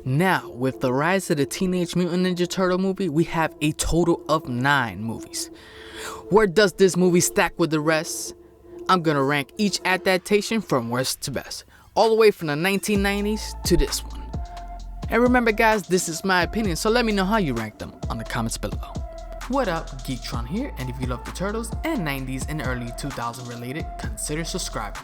Now, with the rise of the Teenage Mutant Ninja Turtle movie, we have a total of 9 movies. Where does this movie stack with the rest? I'm gonna rank each adaptation from worst to best, all the way from the 1990s to this one. And remember guys, this is my opinion, so let me know how you rank them on the comments below. What up, Geektron here, and if you love the Turtles and 90s and early 2000 related, consider subscribing.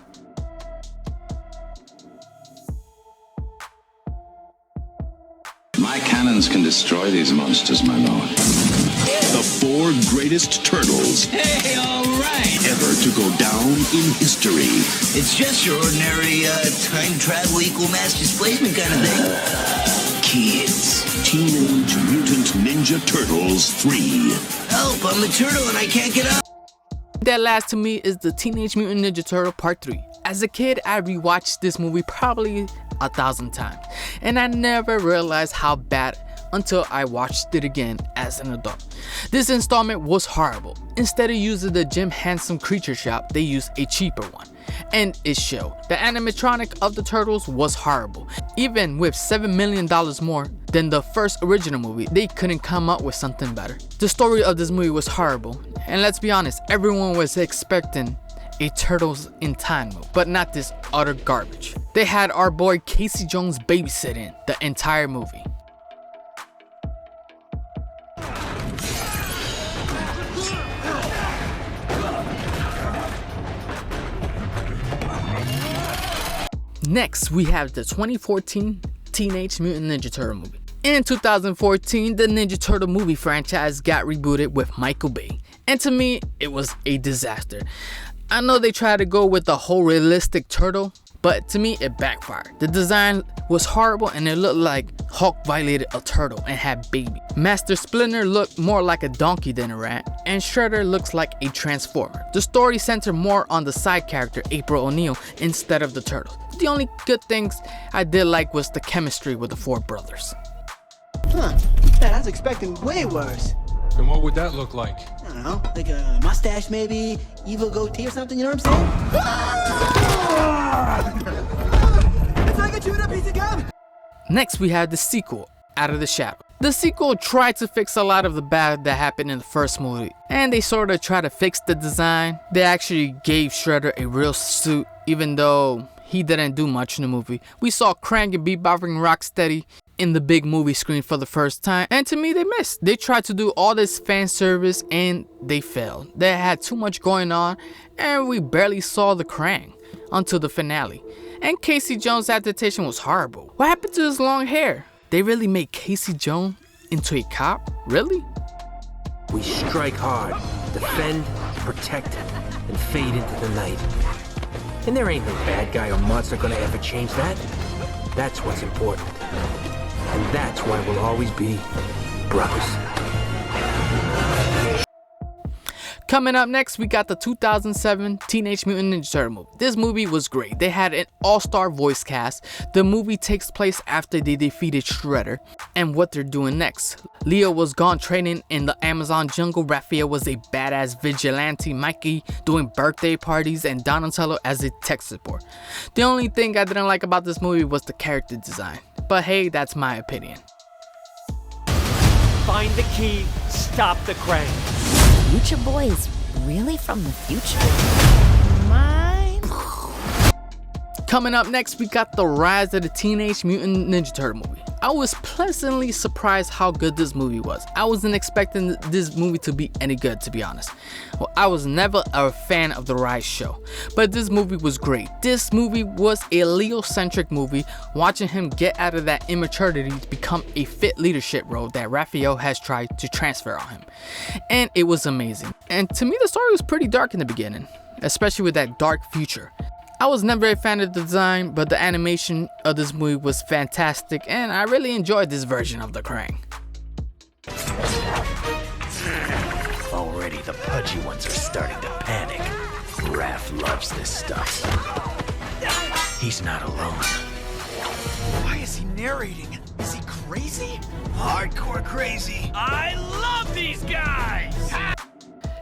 My cannons can destroy these monsters, my lord. The 4 greatest turtles Hey, all right. ever to go down in history. It's just your ordinary time travel equal mass displacement kind of thing. Kids. Teenage Mutant Ninja Turtles 3. Help, I'm a turtle and I can't get up. That last to me is the Teenage Mutant Ninja Turtle Part 3. As a kid, I rewatched this movie probably 1,000 times, and I never realized how bad until I watched it again as an adult. This installment was horrible. Instead of using the Jim Henson Creature Shop, they used a cheaper one. And it showed. The animatronic of the Turtles was horrible. Even with $7 million more than the first original movie, they couldn't come up with something better. The story of this movie was horrible, and let's be honest, everyone was expecting a Turtles in Time movie, but not this utter garbage. They had our boy Casey Jones babysitting the entire movie. Next, we have the 2014 Teenage Mutant Ninja Turtle movie. In 2014, the Ninja Turtle movie franchise got rebooted with Michael Bay, and to me, it was a disaster. I know they tried to go with the whole realistic turtle, but to me, it backfired. The design was horrible and it looked like Hulk violated a turtle and had baby. Master Splinter looked more like a donkey than a rat, and Shredder looks like a transformer. The story centered more on the side character April O'Neil instead of the turtles. The only good things I did like was the chemistry with the 4 brothers. Huh, man, I was expecting way worse. And what would that look like? I don't know, like a mustache maybe, evil goatee or something, you know what I'm saying? It's like a chewed up piece of gum! Next, we have the sequel, Out of the Shadow. The sequel tried to fix a lot of the bad that happened in the first movie, and they sort of tried to fix the design. They actually gave Shredder a real suit, even though he didn't do much in the movie. We saw Krang and Bebop and Rocksteady in the big movie screen for the first time, and to me they missed. They tried to do all this fan service and they failed. They had too much going on and we barely saw the Krang until the finale. And Casey Jones' adaptation was horrible. What happened to his long hair? They really made Casey Jones into a cop? Really? We strike hard, defend, protect, and fade into the night. And there ain't no bad guy or monster gonna ever change that. That's what's important. And that's why we'll always be brothers. Coming up next, we got the 2007 Teenage Mutant Ninja Turtle movie. This movie was great. They had an all-star voice cast. The movie takes place after they defeated Shredder and what they're doing next. Leo was gone training in the Amazon jungle. Raphael was a badass vigilante. Mikey doing birthday parties, and Donatello as a tech support. The only thing I didn't like about this movie was the character design. But hey, that's my opinion. Find the key, stop the Krang. Future Boy is really from the future? Mine? Coming up next, we got the rise of the Teenage Mutant Ninja Turtle movie. I was pleasantly surprised how good this movie was. I wasn't expecting this movie to be any good, to be honest. Well, I was never a fan of the Rise show, but this movie was great. This movie was a Leo-centric movie, watching him get out of that immaturity to become a fit leadership role that Raphael has tried to transfer on him. And it was amazing. And to me, the story was pretty dark in the beginning, especially with that dark future. I was never a fan of the design, but the animation of this movie was fantastic, and I really enjoyed this version of the Krang. Already the pudgy ones are starting to panic. Raph loves this stuff. He's not alone. Why is he narrating? Is he crazy? Hardcore crazy. I love these guys!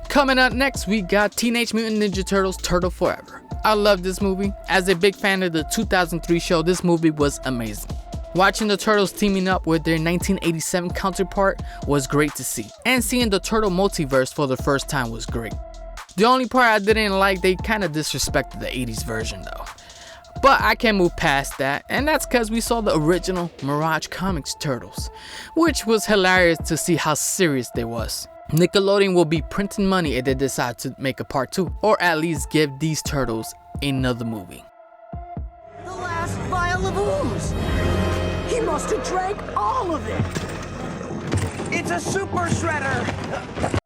Coming up next, we got Teenage Mutant Ninja Turtles Turtle Forever. I love this movie. As a big fan of the 2003 show, this movie was amazing. Watching the Turtles teaming up with their 1987 counterpart was great to see, and seeing the Turtle multiverse for the first time was great. The only part I didn't like, they kinda disrespected the 80s version though. But I can move past that, and that's cause we saw the original Mirage Comics Turtles, which was hilarious to see how serious they was. Nickelodeon will be printing money if they decide to make a part 2, or at least give these turtles another movie. The last vial of ooze. He must have drank all of it. It's a super shredder.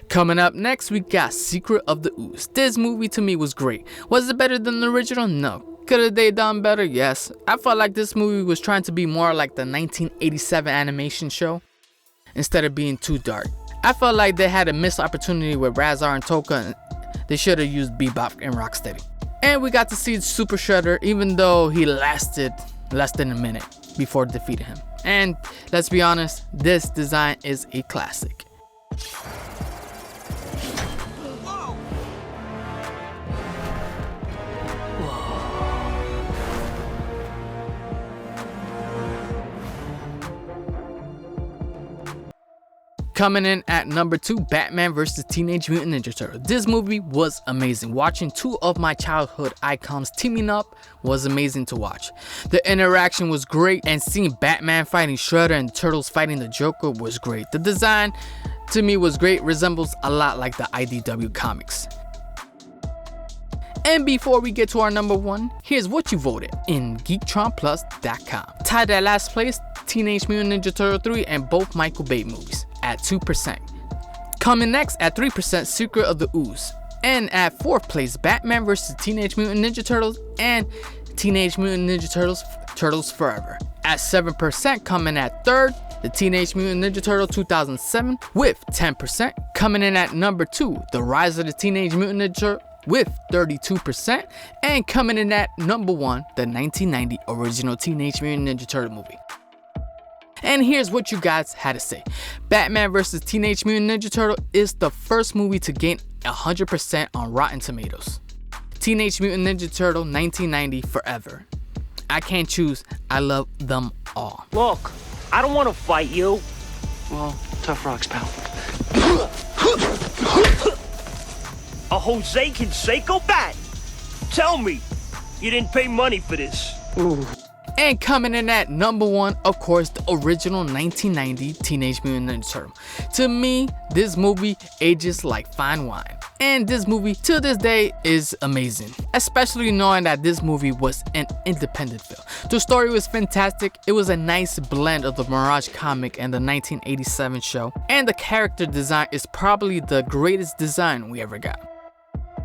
Coming up next, we got Secret of the Ooze. This movie to me was great. Was it better than the original? No. Could have they done better? Yes. I felt like this movie was trying to be more like the 1987 animation show instead of being too dark. I felt like they had a missed opportunity with Razar and Toka, and they should have used Bebop and Rocksteady. And we got to see Super Shredder, even though he lasted less than a minute before defeating him. And let's be honest, this design is a classic. Coming in at number 2, Batman vs. Teenage Mutant Ninja Turtles. This movie was amazing. Watching two of my childhood icons teaming up was amazing to watch. The interaction was great, and seeing Batman fighting Shredder and the Turtles fighting the Joker was great. The design to me was great, resembles a lot like the IDW comics. And before we get to our number 1, here's what you voted in GeektronPlus.com. Tied at last place, Teenage Mutant Ninja Turtle 3 and both Michael Bay movies at 2%. Coming next at 3%, Secret of the Ooze. And at 4th place, Batman vs. Teenage Mutant Ninja Turtles and Teenage Mutant Ninja Turtles Turtles Forever. At 7%, coming at 3rd, the Teenage Mutant Ninja Turtle 2007 with 10%. Coming in at number 2, The Rise of the Teenage Mutant Ninja Turtle with 32%, and coming in at number 1, the 1990 original Teenage Mutant Ninja Turtle movie. And here's what you guys had to say. Batman vs. Teenage Mutant Ninja Turtle is the first movie to gain 100% on Rotten Tomatoes. Teenage Mutant Ninja Turtle 1990 forever. I can't choose, I love them all. Look, I don't want to fight you. Well, tough rocks, pal. A Jose Canseco bat? Tell me, you didn't pay money for this. Ooh. And coming in at number 1, of course, the original 1990 Teenage Mutant Ninja Turtle. To me, this movie ages like fine wine. And this movie, to this day, is amazing. Especially knowing that this movie was an independent film. The story was fantastic. It was a nice blend of the Mirage comic and the 1987 show. And the character design is probably the greatest design we ever got.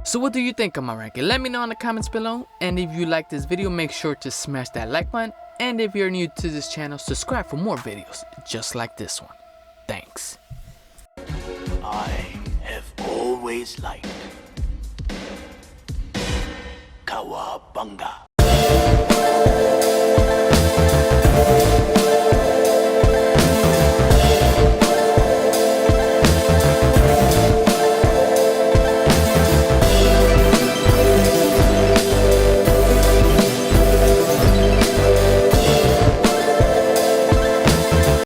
So what do you think of my ranking? Let me know in the comments below, and if you like this video, make sure to smash that like button, and if you're new to this channel, subscribe for more videos just like this one. Thanks. I have always liked Kawabunga.